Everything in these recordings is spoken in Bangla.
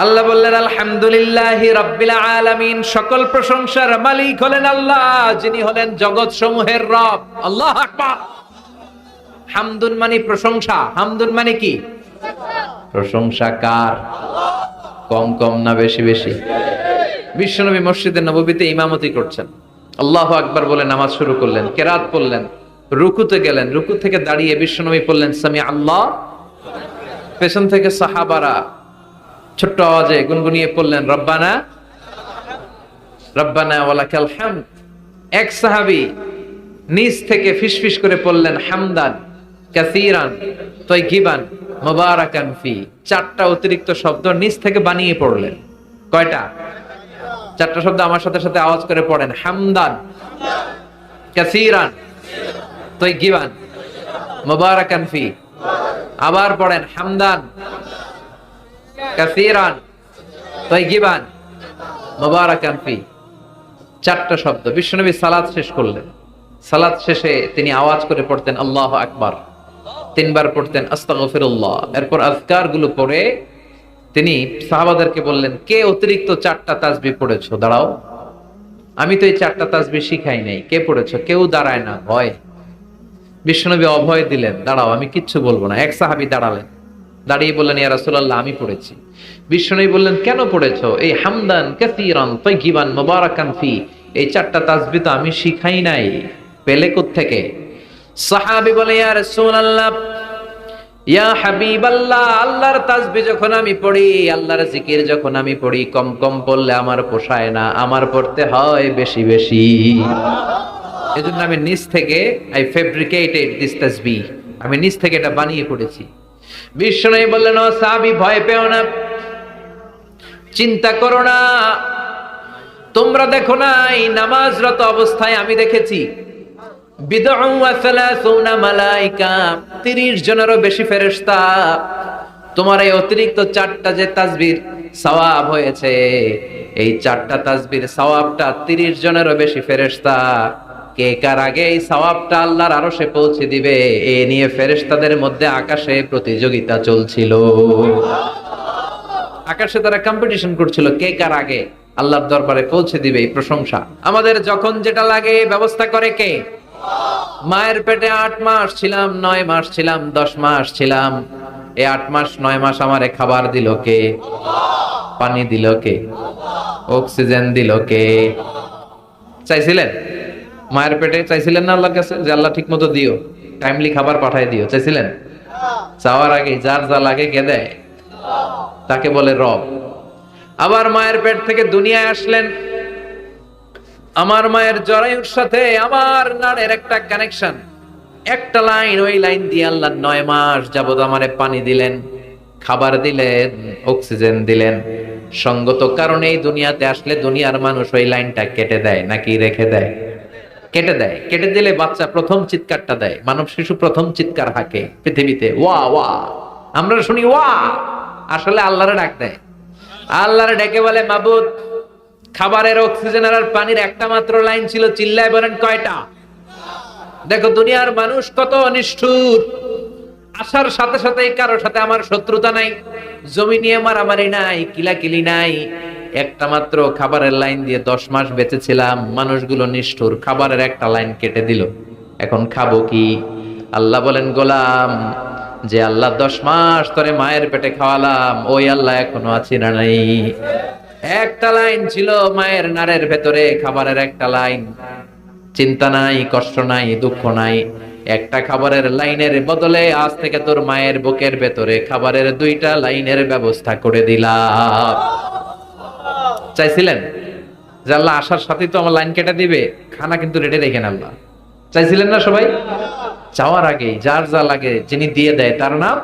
আল্লাহ বললেন আলহামদুলিল্লাহি রাব্বিল আলামিন, সকল প্রশংসার মালিক হলেন আল্লাহ, যিনি হলেন জগৎ সমূহের রব। আল্লাহু আকবার। হামদুন মানে প্রশংসা। হামদুন মানে কি? প্রশংসা কার? কম কম না বেশি বেশি? বিশ্বনবী মসজিদে নববীতে ইমামতি করছেন, আল্লাহু আকবার বলে নামাজ শুরু করলেন, কেরাত পড়লেন, রুকুতে গেলেন, রুকু থেকে দাঁড়িয়ে বিশ্বনবী পড়লেন সামি আল্লাহ। পেছন থেকে সাহাবারা ছোট্ট আওয়াজে গুনগুনিয়ে পড়লেন রব্বানা রব্বানা ওয়ালাকাল হামদ। এক সাহাবী নিচ থেকে ফিসফিস করে পড়লেন হামদান কাসীরান তাইয়িবান মুবারাকান ফি। চারটা অতিরিক্ত শব্দ নিচ থেকে বানিয়ে পড়লেন। কয়টা? চারটা শব্দ আমার সাথে সাথে আওয়াজ করে পড়েন। হামদান কাসীরান তাইয়িবান মুবারাকান ফি। আবার পড়েন হামদান কাসীরান তাইয়িবান মুবারাকান ফি। চারটা শব্দ। বিশ্বনবী সালাত শেষ করলেন। সালাত শেষে তিনি আওয়াজ করে পড়তেন আল্লাহু আকবার, তিনবার পড়তেন আস্তাগফিরুল্লাহ। এরপর আজকার গুলো পড়ে তিনি সাহাবাদেরকে বললেন, কে অতিরিক্ত চারটা তাসবিহ পড়েছো? দাঁড়াও, আমি তো এই চারটা তাসবিহ শিখাই নাই, কে পড়েছো? কেউ দাঁড়ায় না, ভয়। বিশ্বনবী অভয় দিলেন, দাঁড়াও, আমি কিচ্ছু বলবো না। এক সাহাবী দাঁড়ালেন, দাঁড়িয়ে বললেন ইয়া রাসূলুল্লাহ, আমি পড়েছি। বিশ্বনবী বললেন, কেন পড়েছো? এই হামদান কাসীরান তাইয়িবান মুবারাকান ফি, এই চারটা তাসবিহ তো আমি শিখাই নাই, পেলে কোত্থেকে? সাহাবী বলে ইয়া রাসূলুল্লাহ, ইয়া হাবিবাল্লাহ, আল্লাহর তাসবিহ যখন আমি পড়ি, আল্লাহর জিকির যখন আমি পড়ি, কম কম পড়লে আমার পোষায় না, আমার পড়তে হয় বেশি বেশি। এজন্য আমি নিজ থেকে আই ফেব্রিকেটেড দিস তাসবিহ, আমি নিজ থেকে এটা বানিয়ে পড়েছি। বিশ্বনবী বললেন, ও সাহাবী, ভয় পেও না, চিন্তা করো না। তোমরা দেখো না, এই নামাজরত অবস্থায় আমি দেখেছি বিদউ ওয়া সালাসুনা মালাইকা, 30 জনেরও বেশি ফেরেশতা। তোমার এই অতিরিক্ত চারটা যে তাসবিহ সওয়াব হয়েছে, এই চারটা তাসবিহ সওয়াবটা 30 জনেরও বেশি ফেরেশতা কে কার আগে এই সওয়াবটা আল্লাহর আরশে পৌঁছে দিবে, এ নিয়ে ফেরেশতাদের মধ্যে আকাশে প্রতিযোগিতা চলছিল। আকাশে তারা কম্পিটিশন করছিল, কে কার আগে আল্লাহর দরবারে পৌঁছে দিবে এই প্রশংসা। আমাদের যখন যেটা লাগে ব্যবস্থা করে কে? মায়ের পেটে 8 মাস ছিলাম, 9 মাস ছিলাম, 10 মাস ছিলাম, এই 8 মাস 9 মাস আমারে খাবার দিল কে? পানি দিল কে? অক্সিজেন দিল কে? চাইছিলেন? মায়ের পেটে চাইছিলেন না আল্লাহর কাছে যে আল্লাহ ঠিক মতো দিও, টাইমলি খাবার পাঠায় দিও? চাইছিলেন? চাওয়ার আগে যার যা লাগে কে দেয়? তাকে বলে রব। আবার মায়ের পেট থেকে দুনিয়ায় আসলেন, আমার মায়ের জরায়ুর সাথে আমার নাড়ের একটা কানেকশন, একটা লাইন, ওই লাইন দিয়ে আল্লাহ 9 মাস যাবত আমারে পানি দিলেন, খাবার দিলেন, অক্সিজেন দিলেন। সঙ্গত কারণে এই দুনিয়াতে আসলে দুনিয়ার মানুষ ওই লাইনটা কেটে দেয় নাকি রেখে দেয়? কেটে দেয়। কেটে দিলে বাচ্চা প্রথম চিৎকারটা দেয়, মানব শিশু প্রথম চিৎকার হাঁকে পৃথিবীতে, ওয়া ওয়া। আমরা শুনি ওয়া, আসলে আল্লাহরে ডাক দেয়। আল্লাহরে ডেকে বলে, মাবুদ, খাবারের, অক্সিজেনের আর পানির একটা মাত্র লাইন ছিল, চিল্লায় বলেন কয়টা? দেখো দুনিয়ার মানুষ কত নিষ্ঠুর। আসার সাথে সাথে কারোর সাথে আমার শত্রুতা নাই, জমি নিয়ে মারামারি নাই, কিলাকিলি নাই, একটা মাত্র খাবারের লাইন দিয়ে 10 মাস বেঁচেছিলাম। মানুষগুলো নিষ্ঠুর, খাবারের একটা লাইন কেটে দিল, এখন খাবো কি? আল্লাহ বলেন, গোলাম, যে আল্লাহ 10 মাস ধরে মায়ের পেটে খাওয়ালাম, ওই আল্লাহ এখনো আছি না নাই? একটা লাইন ছিল মায়ের নাড়ের ভেতরে, খাবারের একটা লাইন, চিন্তা নাই, কষ্ট নাই, দুঃখ নাই। একটা খাবারের লাইনের বদলে আজ থেকে তোর মায়ের বুকের ভেতরে খাবারের 2টা লাইনের ব্যবস্থা করে দিলাম। চাইছিলেন যে আল্লাহ আসার সাথে তো আমার লাইন কেটে দিবে, খানা কিন্তু রেডি রেখেন আল্লাহ? চাইছিলেন না সবাই? চাওয়ার আগেই যার যা লাগে যিনি দিয়ে দেয় তার নাম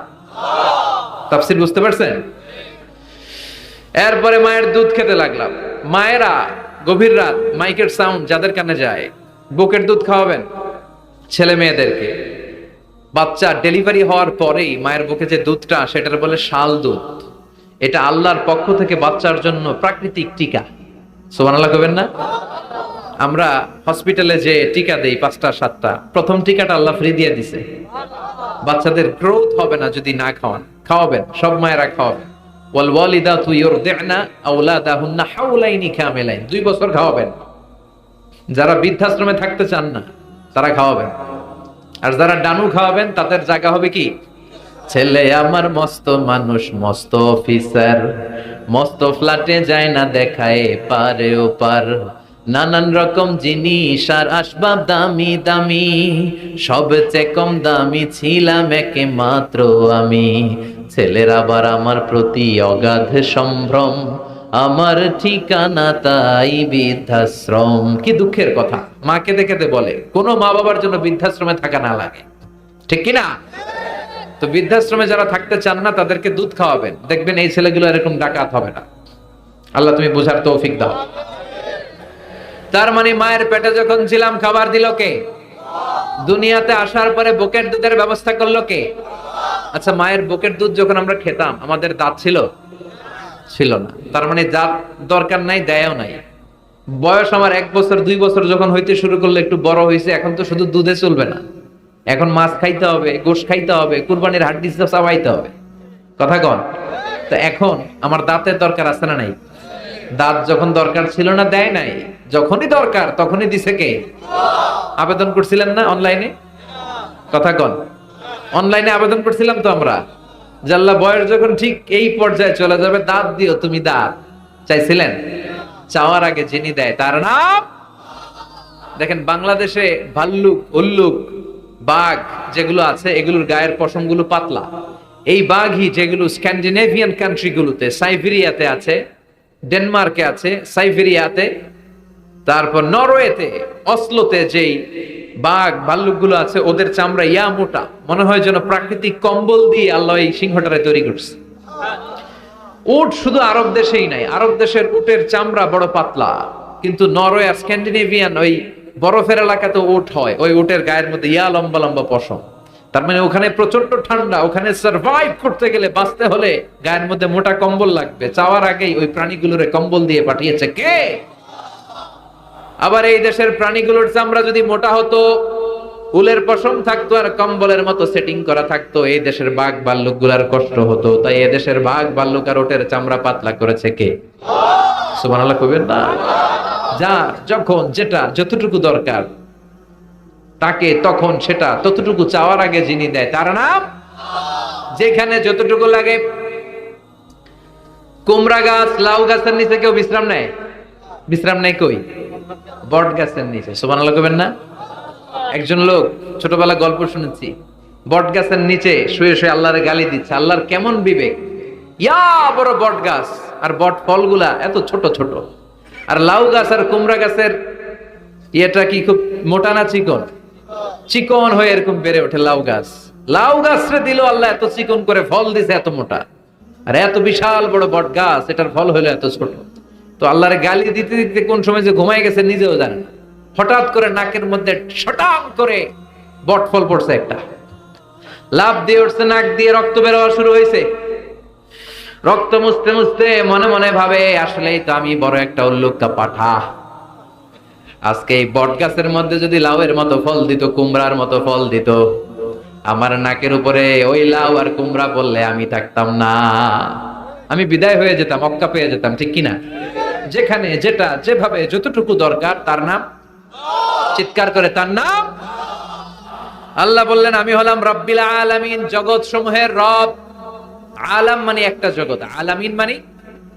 তাফসীর। বুঝতে পারছেন? এরপরে মায়ের দুধ খেতে লাগলাম। মায়েরা গভীর রাত মাইকের সাউন্ড যাদের কানে যায়, বুকের দুধ খাওয়াবেন ছেলে মেয়েদেরকে। বাচ্চা ডেলিভারি হওয়ার পরেই মায়ের বুকে যে দুধটা, সেটার বলে শাল দুধ। এটা আল্লাহর পক্ষ থেকে বাচ্চার জন্য প্রাকৃতিক টিকা। সুবহানাল্লাহ কইবেন না? আমরা হসপিটালে যে টিকা দেই 5টা 7টা, প্রথম টিকাটা আল্লাহ ফ্রি দিয়ে দিছে। বাচ্চাদের গ্রোথ হবে না যদি না খাওয়ান, খাওয়াবেন, সব মায়েরা খাওয়াবেন। ওয়াল ওয়ালিদাতু ইউরদি'না আওলাদাহুন্না হাওলাইনি কামিলাইন, 2 বছর খাওয়াবেন। যারা বৃদ্ধাশ্রমে থাকতে চান না তারা খাওয়াবেন, আর যারা ডানু খাওয়াবেন তাদের জায়গা হবে কি? ছেলে আমার মস্ত মানুষ, মস্ত অফিসার, মস্ত ফ্ল্যাটে যায় না দেখায় পারে ও পার, নানান রকম জিনিস আর আসবাব দামি দামি, সবচেয়ে কম দামি ছিলাম একে মাত্র আমি। ছেলের আবার আমার প্রতি অগাধ সম্ভ্রম, আমার ঠিকানা তাই বৃদ্ধাশ্রম। কি দুঃখের কথা, মা কেঁদে কেঁদে বলে কোন মা বাবার জন্য বৃদ্ধাশ্রমে থাকা না লাগে, ঠিক কিনা? তো বৃদ্ধাশ্রমে যারা থাকতে চান না তাদেরকে দুধ খাওয়াবেন, দেখবেন এই ছেলেগুলো এরকম ডাকাত হবে না। আল্লাহ তুমি বোঝার তৌফিক দাও। তার মানে মায়ের পেটে যখন ছিলাম খাবার দিল কে? দুনিয়াতে আসার পরে বুকের দুধের ব্যবস্থা করলো কে? আচ্ছা, মায়ের বুকের দুধ যখন আমরা খেতাম আমাদের দাঁত ছিল? ছিল না। তার মানে দাঁত দরকার নাই, দেয়ও নাই। বয়স আমার 1 বছর 2 বছর যখন হইতে শুরু করলো, একটু বড় হয়েছে, এখন তো শুধু দুধে চলবে না, এখন মাছ খাইতে হবে, গোশত খাইতে হবে, কুরবানির হাড্ডি চাবাইতে হবে, কথা কন। তো এখন আমার দাঁতের দরকার আছে না নাই? দাঁত যখন দরকার ছিল না দেয় নাই, যখনই দরকার তখনই দিছে কে? আবেদন করছিলেন না অনলাইনে? কথা কন। অনলাইনে আবেদন করছিলাম তো আমরা, জাল্লা বয়স যখন ঠিক এই পর্যায়ে চলে যাবে দাঁত দিও তুমি, দাঁত চাইছিলেন? চাওয়ার আগে যিনি দেয় তার নাম। দেখেন বাংলাদেশে ভাল্লুক, উল্লুক, বাঘ যেগুলো আছে এগুলোর গায়ের পশমগুলো পাতলা। এই বাঘই যেগুলো স্ক্যান্ডিনেভিয়ান কান্ট্রি গুলোতে, সাইবেরিয়াতে আছে, ডেনমার্কে আছে, সাইবেরিয়াতে, তারপর নরওয়েতে, অসলোতে যেই বাঘ ভাল্লুকগুলো আছে ওদের চামড়া ইয়া মোটা, মনে হয় যেন প্রাকৃতিক কম্বল দিয়ে আল্লাহ এই সিংহটারে তৈরি করছে। উট শুধু আরব দেশেই নাই, আরব দেশের উটের চামড়া বড় পাতলা, কিন্তু নরওয়ে আর স্ক্যান্ডিনেভিয়ান ওই বরফের এলাকাতে উট হয়, ওই উটের গায়ের মধ্যে ইয়া লম্বা লম্বা পশম। তার মানে ওখানে প্রচন্ড ঠান্ডা, ওখানে সার্ভাইভ করতে গেলে, বাঁচতে হলে গায়ের মধ্যে মোটা কম্বল লাগবে। চাওয়ার আগেই ওই প্রাণীগুলোরে কম্বল দিয়ে পাঠিয়েছে কে? আবার এই দেশের প্রাণীগুলোর চামড়া যদি মোটা হতো, উলের পশম থাকতো আর কম্বলের মতো সেটিং করা থাকতো, এই দেশের বাঘ ভাল্লুক গুলার কষ্ট হতো। তাই এই দেশের বাঘ ভাল্লুক আর ওটের চামড়া পাতলা করেছে কে? সুবহানাল্লাহ কইবেন না? যার যখন যেটা যতটুকু দরকার তাকে তখন সেটা ততটুকু চাওয়ার আগে যিনি দেয় তার নাম। যেখানে যতটুকু লাগে, কুমড়া গাছ, লাউ গাছের নিচে কেউ বিশ্রাম নেয়? বিশ্রাম নেই কই? বট গাছের নিচে। সুবহানাল্লাহ কইবেন না? একজন লোক ছোটবেলা গল্প শুনেছি, বট গাছের নিচে শুয়ে শুয়ে আল্লাহর গালি দিচ্ছে। আল্লাহর কেমন বিবেক, ইয়া বড় বট গাছ আর বট ফলগুলা এত ছোট ছোট, আর লাউ গাছ আর কুমড়া গাছের ইয়েটা কি খুব মোটা না চিকন? চিকন হয়ে এরকম বেড়ে ওঠে লাউ গাছ। লাউ গাছরে দিল আল্লাহ এত চিকন করে, ফল দিছে এত মোটা, আর এত বিশাল বড় বট গাছ, এটার ফল হলো এত ছোট। তো আল্লাহর গালি দিতে দিতে কোন সময় যে ঘুমাই গেছে নিজেও জানে না, হঠাৎ করে নাকের মধ্যে শটাং করে বট ফল পড়ছে একটা, লাভ দিয়ে উঠছে, নাক দিয়ে রক্ত বের হওয়া শুরু হয়েছে। রক্ত মুছতে মুছতে মনে মনে ভাবে আসলেই তো আমি বড় একটা উল্লুকা পাঠা। আজকে এই বট গাছের মধ্যে যদি লাউয়ের মতো ফল দিত, কুমড়ার মতো ফল দিত, আমার নাকের উপরে ওই লাউ আর কুমড়া পড়লে আমি থাকতাম না, আমি বিদায় হয়ে যেতাম, মক্কা পেয়ে যেতাম, ঠিক কিনা? যেখানে যেটা যেভাবে যতটুকু দরকার তার নাম। চিৎকার করে তার নাম। আল্লাহ বললেন আমি হলাম রব্বিল আলামিন, জগৎ সমূহের রব। আলাম মানে একটা জগৎ, আলামিন মানে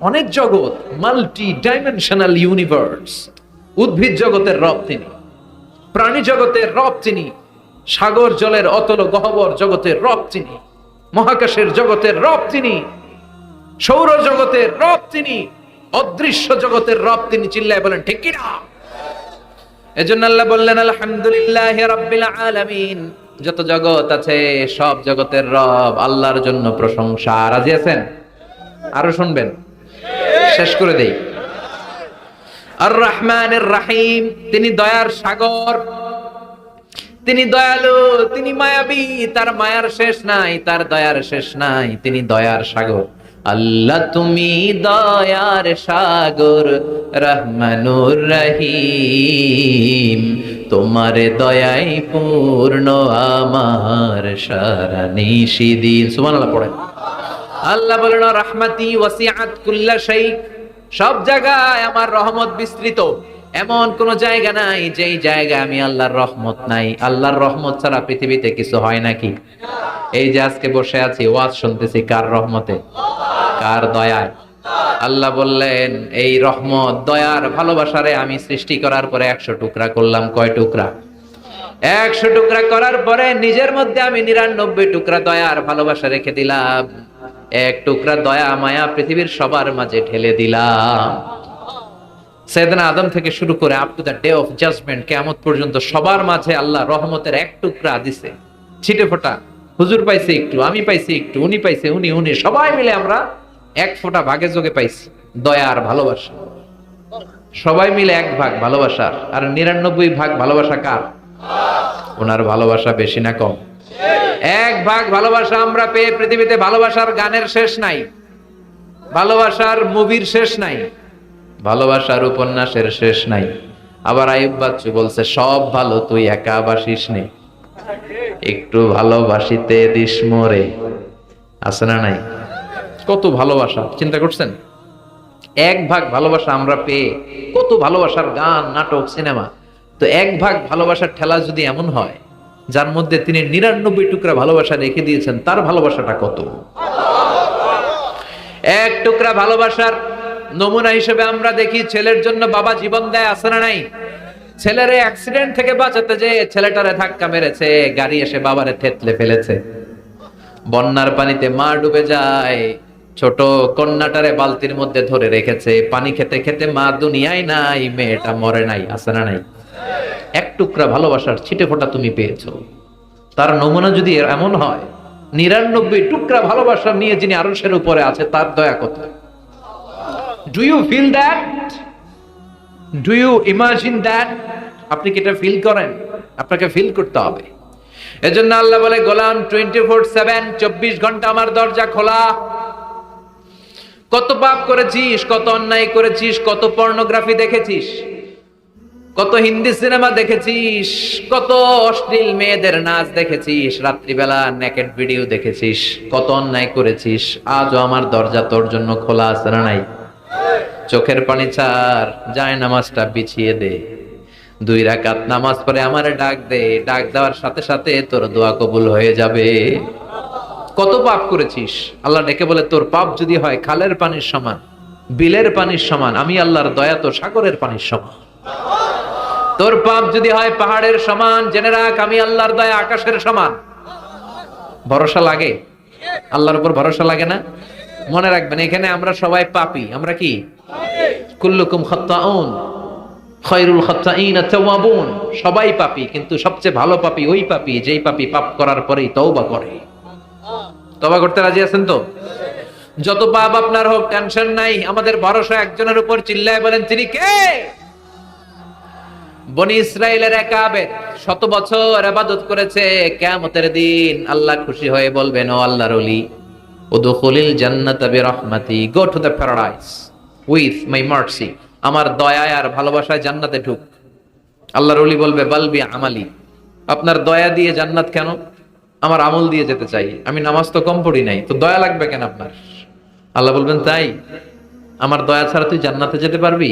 অনেক জগৎ, মাল্টি ডাইমেনশনাল ইউনিভার্স। উদ্ভিদ জগতের রব তিনি, প্রাণী জগতের রব তিনি, সাগর জলের অতল গহ্বর জগতের রব তিনি, মহাকাশের জগতের রব তিনি, সৌর জগতের রব তিনি, অদৃশ্য জগতের রব তিনি। চিল্লায় বলেন ঠিক কি না? এজন্য আল্লাহ বললেন আলহামদুলিল্লাহি রাব্বিল আলামিন, যত জগৎ আছে সব জগতের রব আল্লাহর জন্য প্রশংসা। রাজি আছেন? আরো শুনবেন? শেষ করে দেই। আর রহমানির রহিম, তিনি দয়ার সাগর, তিনি দয়ালু, তিনি মায়াবী, তার মায়ার শেষ নাই, তার দয়ার শেষ নাই, তিনি দয়ার সাগর। আল্লাহ তুমি দয়ার সাগর, রহমানুর রহিম, তোমার দয়াই পূর্ণ আমার সারা নিশিদিন। সুবহানাল্লাহ পড়েন। আল্লাহ বলেন রাহমাতি ওয়াসিআত কুল্লা শাই, সব জায়গায় আমার রহমত বিস্তৃত। এমন কোন জায়গা নাই যেই জায়গায় আমি আল্লাহর রহমত নাই। আল্লাহর রহমত ছাড়া পৃথিবীতে কিছু হয় নাকি? এই যে আজকে বসে আছি, ওয়াজ শুনতেছি, কার রহমতে? কার দয়ায়? আল্লাহ বললেন এই রহমত, দয়ার, ভালোবাসারে আমি সৃষ্টি করার পরে 100 টুকরা করলাম। কয় টুকরা? 100 টুকরা করার পরে নিজের মধ্যে আমি 99 টুকরা দয়ার ভালোবাসা রেখে দিলাম। এক টুকরা দয়া মায়া পৃথিবীর সবার মাঝে ঢেলে দিলাম। সাইয়েদনা আদম থেকে শুরু করে up to the day of judgment, কিয়ামত পর্যন্ত সবার মাঝে আল্লাহ রহমতের এক টুকরা দিছে, ছিটে ফোঁটা। হুজুর পাইছে একটু, আমি পাইছি একটু, উনি পাইছে, উনি সবাই মিলে আমরা এক ফোঁটা ভাগে যোগে পাইছি দয়ার ভালোবাসা। সবাই মিলে এক ভাগ ভালোবাসার, আর 99 ভাগ ভালোবাসা কার? ওনার ভালোবাসা বেশি না কম? এক ভাগ ভালোবাসা আমরা পেয়ে পৃথিবীতে ভালোবাসার গানের শেষ নাই, ভালোবাসার মুভির শেষ নাই, ভালোবাসার উপন্যাসের শেষ নাই। আবার আইয়ুব বাচ্চু বলছে সব ভালো তুই একা বাসিস নে, একটু ভালোবাসিতে দিস মোরে। আছে না নাই? কত ভালোবাসা, চিন্তা করছেন? এক ভাগ ভালোবাসা আমরা পেয়ে কত ভালোবাসার গান, নাটক, সিনেমা। তো এক ভাগ ভালোবাসার ঠেলা যদি এমন হয়, যার মধ্যে তিনি 99 টুকরা ভালোবাসা রেখে দিয়েছেন, তার ভালোবাসাটা কত? এক টুকরা ভালোবাসার নমুনা হিসেবে আমরা দেখি ছেলের জন্য বাবা জীবন দেয়, আছে না নাই? ছেলেরে অ্যাক্সিডেন্ট থেকে বাঁচাতে যে ছেলেটারে ধাক্কা মেরেছে, গাড়ি এসে বাবারে থেতলে ফেলেছে। বন্যার পানিতে মা ডুবে যায়, ছোট কন্যাটারে বালতির মধ্যে ধরে রেখেছে, পানি খেতে খেতে মা দুনিয়ায় নাই, মেয়েটা মরে নাই, আছে না নাই? এক টুকরা ভালোবাসার ছিটে ফোঁটা তুমি পেয়েছো। তার নমুনা যদি এমন হয়, 99 টুকরা ভালোবাসা নিয়ে যিনি আরশের উপরে আছে, তার দয়া কত? Do you feel that? Do you imagine that? আপনি কি এটা ফিল করেন? আপনাকে ফিল করতে হবে। এজন্য আল্লাহ বলে গোলাম 24/7, 24 ঘন্টা আমার দরজা খোলা। কত পাপ করেছিস, কত অন্যায় করেছিস, কত পর্নোগ্রাফি দেখেছিস, কত হিন্দি সিনেমা দেখেছিস, কত অশ্লীল মেয়েদের নাচ দেখেছিস, রাত্রিবেলা নেকেড ভিডিও দেখেছিস, কত অন্যায় করেছিস, আজও আমার দরজা তোর জন্য খোলা আছে না নাই? চোখের পানি ছাড়, যায় নামাজটা বিছিয়ে দে, 2 রাকাত নামাজ পড়ে আমারে ডাক দে, ডাক দেওয়ার সাথে সাথে তোর দোয়া কবুল হয়ে যাবে। কত পাপ করেছিস, আল্লাহ ডেকে বলে তোর পাপ যদি হয় খালের পানির সমান, বিলের পানির সমান, আমি আল্লাহর দয়া তো সাগরের পানির সমান। তোর পাপ যদি হয় পাহাড়ের সমান, জেনে রাখ আমি আল্লাহর দয়া আকাশের সমান। ভরসা লাগে? আল্লাহর উপর ভরসা লাগে না? মনে রাখবেন এখানে আমরা সবাই পাপী। আমরা কি? কুল্লুকুম খাত্তাউন খায়রুল খাত্তাইন আত-তাওয়াবুন। সবাই পাপী, কিন্তু সবচেয়ে ভালো পাপী ওই পাপী যেই পাপী পাপ করার পরেই তওবা করে। তওবা করতে রাজি আছেন তো? যত পাপ আপনার হোক টেনশন নাই, আমাদের ভরসা একজনের উপর। চিল্লায় বলেন তিনি কে? বনি ইসরাইলের এক আবেদ 100 বছর ইবাদত করেছে, কিয়ামতের দিন আল্লাহ খুশি হয়ে বলবেন, ও আল্লাহর ওলি, উদখুলিল জান্নাতা বিরহমাতি, go to the paradise with my mercy. আমার দয়া আর ভালোবাসায় জান্নাতে ঢুক। আল্লাহর ওলি বলবে, বালবি আমালি, আপনার দয়া দিয়ে জান্নাত কেন? আমার আমল দিয়ে যেতে চাই, আমি নামাজ তো কম পড়ি নাই, তো দয়া লাগবে কেন আপনার? আল্লাহ বলবেন, তাই? আমার দয়া ছাড়া তুই জান্নাতে যেতে পারবি?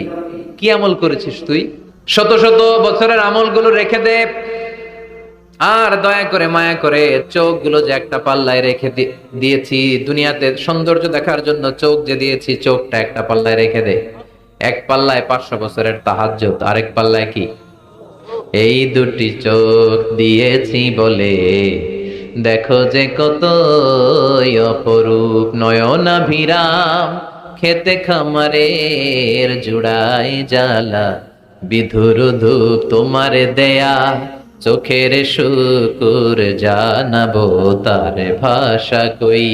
কি আমল করেছিস তুই? শত শত বছরের আমলগুলো রেখে দে, আর দয়া করে মায়া করে চোখগুলো যে একটা পাল্লায় রেখে দিয়েছি, দুনিয়াতে সৌন্দর্য দেখার জন্য চোখ যে দিয়েছি, চোখটা একটা পাল্লায় রেখে দে। এক পাল্লায় 500 বছরের তাহাজ্জুদ, আরেক পাল্লায় কি? এই দুটি চোখ দিয়েছি বলে দেখো যে কত অপরূপ, নয়নাভিরাম খেতে খামারের জুড়াই জ্বালা, বিধুর ধূপ তোমার দেয়া চোখের শুকুর জানাবো তার ভাষা কই,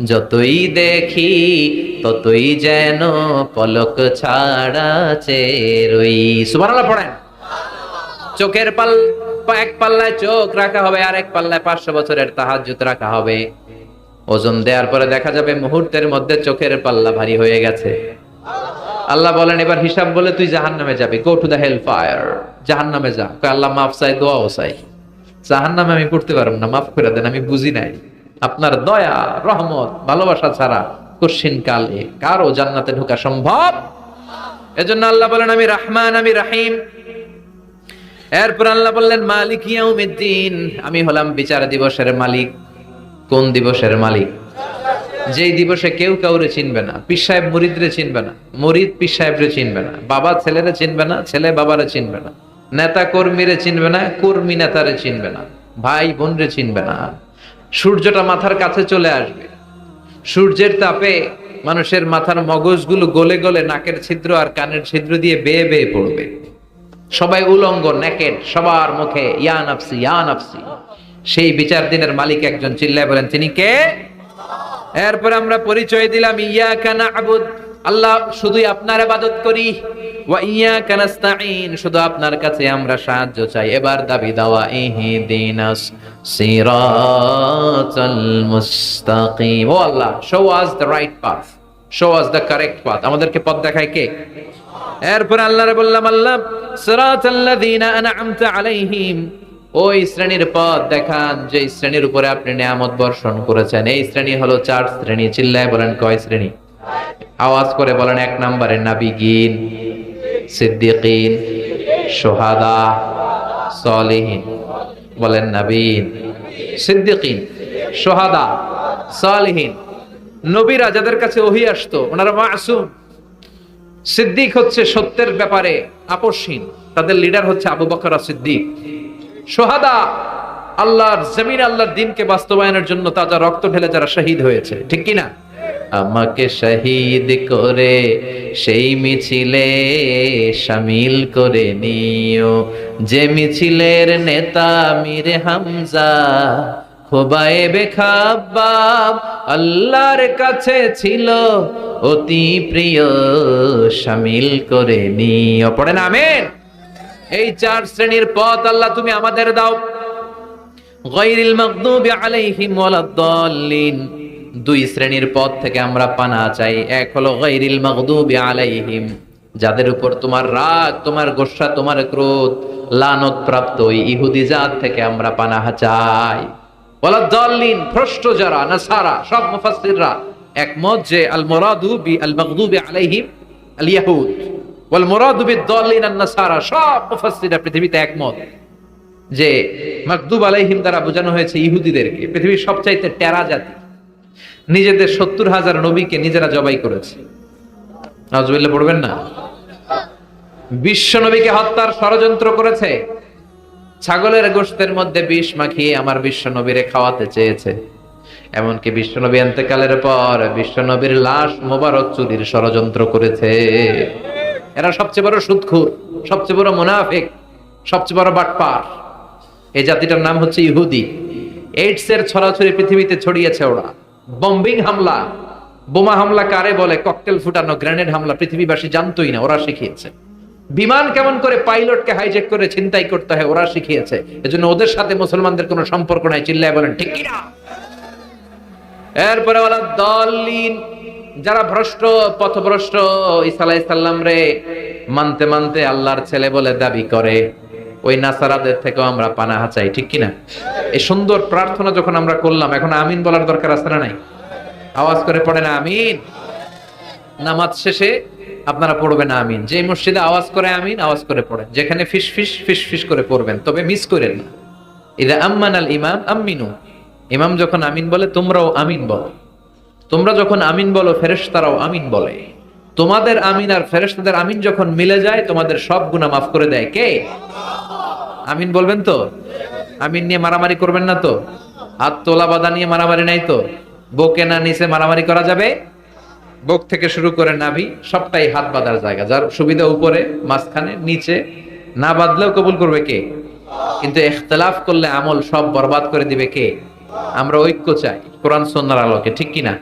যতই দেখি ততই যেন পলক ছাড়া চেরই। সুবহানাল্লাহ পড়েন। চোখের এক পাল্লায় চোখ রাখা হবে, আর এক পাল্লায় 500 বছরের তাহাজ্জুদ রাখা হবে। ওজন দেওয়ার পরে দেখা যাবে মুহূর্তের মধ্যে চোখের পাল্লা ভারী হয়ে গেছে। আল্লাহ বলেন, এবার হিসাব বলে তুই জাহান্নামে যাবি, go to the hell fire, জাহান্নামে যা। আল্লাহ মাফ চাই, দোয়াও চাই। জাহান্নামে আমি পড়তে পারব না, মাফ করে দেন, আমি বুঝি নাই। আপনার দয়া, রহমত, ভালোবাসা ছাড়া কশিন কালে কারো জান্নাতে ঢোকা সম্ভব? এজন্য আল্লাহ বলেন আমি রহমান, আমি রহিম। এরপর আল্লাহ বললেন মালিক ইয়াউমিদ্দিন, আমি হলাম বিচার দিবসের মালিক। কোন দিবসের মালিক? যেই দিবসে কেউ কাউরে চিনবে না, পীর সাহেব মুরিদরে চিনবে না, মুরিদ পীর সাহেবরে চিনবে না, বাবা ছেলেরে চিনবে না, ছেলে বাবারে চিনবে না, নেতা কর্মীরে চিনবে না, কর্মী নেতারে চিনবে না, ভাই বোনরে চিনবে না। সূর্যটা মাথার কাছে চলে আসবে, সূর্যের তাপে মানুষের মাথার মগজগুলো গলে গলে নাকের ছিদ্র আর কানের ছিদ্র দিয়ে বেয়ে বেয়ে পড়বে। সবাই উলঙ্গ, নেকেড, সবার মুখে ইয়া নাফসি ইয়া নাফসি। সেই বিচার দিনের মালিক একজন, চিল্লায় বলেন তিনি কে? এরপর আমরা পরিচয় দিলাম ইয়াকা না'বুদ, আল্লাহ শুধুই আপনার ইবাদত করি, ওয়া ইয়াকা নাস্তাঈন, শুধু আপনার কাছে আমরা সাহায্য চাই। এবার দাবি দাওয়া ইহদিনাস সিরাতাল মুস্তাকিম, ও আল্লাহ show us the right path, show us the correct path, আমাদেরকে পথ দেখায় কে? এরপর আল্লাহরে বললাম আল্লাহ সিরাতাল্লাযীনা আন'আমতা আলাইহিম, ওই শ্রেণীর পথ দেখান যে শ্রেণীর উপরে আপনি নিয়ামত বর্ষণ করেছেন। এই শ্রেণী হলো 4 শ্রেণী। চিল্লায় বলেন কয় শ্রেণী? আওয়াজ করে বলেন। 1 নম্বরে নাবিয়িন, সিদ্দিকিন, শুহাদা, সালিহিন। বলেন নাবিয়িন, সিদ্দিকিন, শুহাদা, সালিহিন। নবীরা যাদের কাছে ওহী আসতো ওনারা মাসুম। সিদ্দিক হচ্ছে সত্যের ব্যাপারে আপোষহীন, তাদের লিডার হচ্ছে আবু বকর সিদ্দিক। শুহাদা আল্লাহর জমিন, আল্লাহর দ্বীনকে বাস্তবায়নের জন্য তাজা রক্ত ঢেলে যারা শহীদ হয়েছে, ঠিক কি না? আমাকে শহীদ করে সেই মিছিলে শামিল করে নিও, যে মিছিলের নেতা মীরে হামজা খুবাইবে খাব্বাব, আল্লাহর কাছে ছিল অতি প্রিয়, শামিল করে নিও। পড়েন আমিন। এই 4 শ্রেণীর পথ আল্লাহ তুমি আমাদের দাও। গায়রিল মাগদুবি আলাইহিম ওয়ালাদ-দাল্লিন, 2 শ্রেণীর পথ থেকে আমরা পানা চাই। এক হলো গায়রিল মাগদুবি আলাইহিম, যাদের উপর তোমার রাগ, তোমার গোসা, তোমার ক্রোধ, লানত প্রাপ্ত ওই ইহুদি জাত থেকে আমরা পানাহ চাই। ওয়ালাদ-দাল্লিন, ভ্রষ্ট যারা নাসারা, সব মুফাসসিররা একমত যে আল মুরাদু বি আল মাগদুবি আলাইহিম আল ইয়াহুদ ওয়াল মুরাদু বিদ-দাল্লিন আন-নাসারা, সব মুফাসসিররা পৃথিবীতে একমত যে মাগদুব আলাইহিম দ্বারা বোঝানো হয়েছে ইহুদিদেরকে। পৃথিবীর সবচাইতে টেরা জাতি, নিজেদের 70,000 নবীকে নিজেরা জবাই করেছে। নাউজুবিল্লাহ পড়বেন না? বিশ্ব নবীকে হত্যার ষড়যন্ত্র করেছে, ছাগলের গোশতের মধ্যে বিষ মাখিয়ে আমার বিশ্ব নবীরে খাওয়াতে চেয়েছে। এমনকি বিশ্ব নবী ইন্তেকালের পর বিশ্ব নবীর লাশ মোবারক চুরির ষড়যন্ত্র করেছে। এরা সবচেয়ে বড় সুদখোর, সবচেয়ে বড় মুনাফিক, সবচেয়ে বড় বাটপার। এই জাতিটার নাম হচ্ছে ইহুদি। এইডস এর ছড়াছড়ি পৃথিবীতে ছড়িয়েছে ওরা। বম্বিং হামলা, বোমা হামলা কারে বলে, ককটেল ফুটানো, গ্রেনেড হামলা পৃথিবীবাসী জানতোই না, ওরা শিখিয়েছে। বিমান কেমন করে পাইলটকে হাইজ্যাক করে ছিনতাই করতে হয় ওরা শিখিয়েছে। এজন্য ওদের সাথে মুসলমানদের কোনো সম্পর্ক নাই। চিল্লায় বলেন ঠিক কি না? এরপরে ওয়ালা দাল্লিন, যারা ভ্রষ্ট, পথভ্রষ্ট, ঈসা আলাইহিস সালাম রে মানতে মানতে আল্লাহর ছেলে বলে দাবি করে, ওই নাসারাদের থেকেও আমরা পানাহ চাই, ঠিক কি না? এই সুন্দর প্রার্থনা যখন আমরা করলাম, এখন আমিন বলার দরকার আছে না নাই? আওয়াজ করে পড়েন আমিন। নামাজ শেষে আপনারা পড়বেন আমিন। যে মসজিদে আওয়াজ করে আমিন, আওয়াজ করে পড়েন। যেখানে ফিস ফিস ফিস ফিস করে পড়বেন, তবে মিস করেন না। ইদা আম্মানাল ইমাম আমিনু, ইমাম যখন আমিন বলে তোমরাও আমিন বলো। তোমরা যখন আমিন বলো ফেরেশতারাও আমিন বলে। তোমাদের আমিন আর ফেরেশতাদের আমিন যখন মিলে যায় তোমাদের সব গুনাহ মাফ করে দেয় কে? আমিন বলবেন তো? আমিন নিয়ে মারামারি করবেন না তো? হাত তোলা বাঁধা নিয়ে মারামারি নাই তো? বুকে না নিচে মারামারি করা যাবে? বুক থেকে শুরু করে নাভি সবটাই হাত বাঁধার জায়গা। যার সুবিধা উপরে, মাঝখানে, নিচে, না বাঁধলেও কবুল করবে কে? কিন্তু ইখতিলাফ করলে আমল সব বরবাদ করে দিবে কে? আমরা ঐক্য চাই কোরআন সুন্নাহর আলোকে, ঠিক কি না?